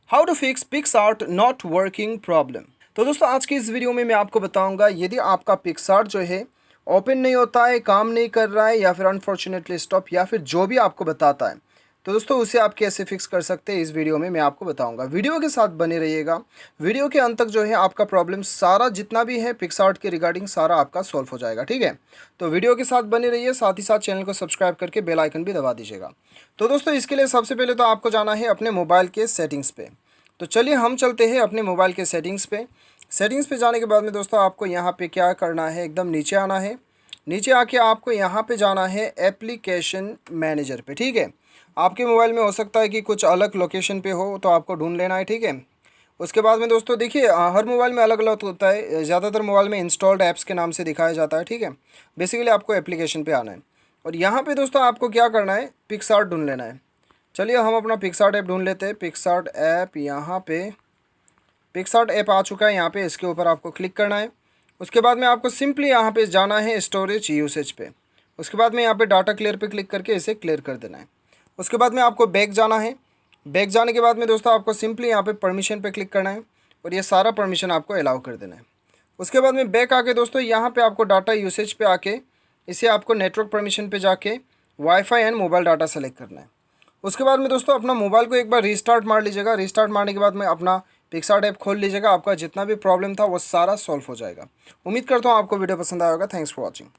How to fix PicsArt not working problem. तो दोस्तों आज की इस वीडियो में मैं आपको बताऊंगा यदि आपका पिक्सआर्ट जो है ओपन नहीं होता है, काम नहीं कर रहा है या फिर अनफॉर्चुनेटली स्टॉप या फिर जो भी आपको बताता है, तो दोस्तों उसे आप कैसे फिक्स कर सकते हैं इस वीडियो में मैं आपको बताऊंगा। वीडियो के साथ बने रहिएगा। वीडियो के अंत तक जो है आपका प्रॉब्लम सारा जितना भी है पिक्सआर्ट के रिगार्डिंग सारा आपका सॉल्व हो जाएगा, ठीक है। तो वीडियो के साथ बने रहिए, साथ ही साथ चैनल को सब्सक्राइब करके बेल आइकन भी दबा दीजिएगा। तो दोस्तों इसके लिए सबसे पहले तो आपको जाना है अपने मोबाइल के सेटिंग्स पे। तो चलिए हम चलते हैं अपने मोबाइल के सेटिंग्स पे। सेटिंग्स पे जाने के बाद में दोस्तों आपको यहाँ पे क्या करना है, एकदम नीचे आना है। नीचे आके आपको यहाँ पे जाना है एप्लीकेशन मैनेजर पे, ठीक है। आपके मोबाइल में हो सकता है कि कुछ अलग लोकेशन पे हो, तो आपको ढूंढ लेना है, ठीक है। उसके बाद में दोस्तों देखिए हर मोबाइल में अलग अलग होता है। ज़्यादातर मोबाइल में इंस्टॉल्ड ऐप्स के नाम से दिखाया जाता है, ठीक है। बेसिकली आपको एप्लीकेशन पे आना है और यहाँ पे दोस्तों आपको क्या करना है, पिक्सआर्ट ढूंढ लेना है। चलिए हम अपना पिक्सआर्ट ऐप ढूंढ लेते हैं। पिक्सआर्ट ऐप, यहाँ पे पिक्सआर्ट ऐप आ चुका है। यहाँ पे इसके ऊपर आपको क्लिक करना है। उसके बाद में आपको सिंपली यहाँ पे जाना है स्टोरेज यूसेज पे। उसके बाद में यहाँ पे डाटा क्लियर पे क्लिक करके इसे क्लियर कर देना है। उसके बाद में आपको बैक जाना है। बैक जाने के बाद में दोस्तों आपको सिंपली यहाँ पे परमिशन पे क्लिक करना है और ये सारा परमिशन आपको अलाउ कर देना है। उसके बाद में बैक आके दोस्तों यहाँ पे आपको डाटा यूसेज पे आके इसे आपको नेटवर्क परमिशन पे जाके wifi and mobile data select करना है। उसके बाद में दोस्तों अपना मोबाइल को एक बार रीस्टार्ट मार लीजिएगा। रीस्टार्ट मारने के बाद में अपना पिक्सआर्ट ऐप खोल लीजिएगा। आपका जितना भी प्रॉब्लम था वो सारा सॉल्व हो जाएगा। उम्मीद करता हूँ आपको वीडियो पसंद आया होगा। Thanks for watching.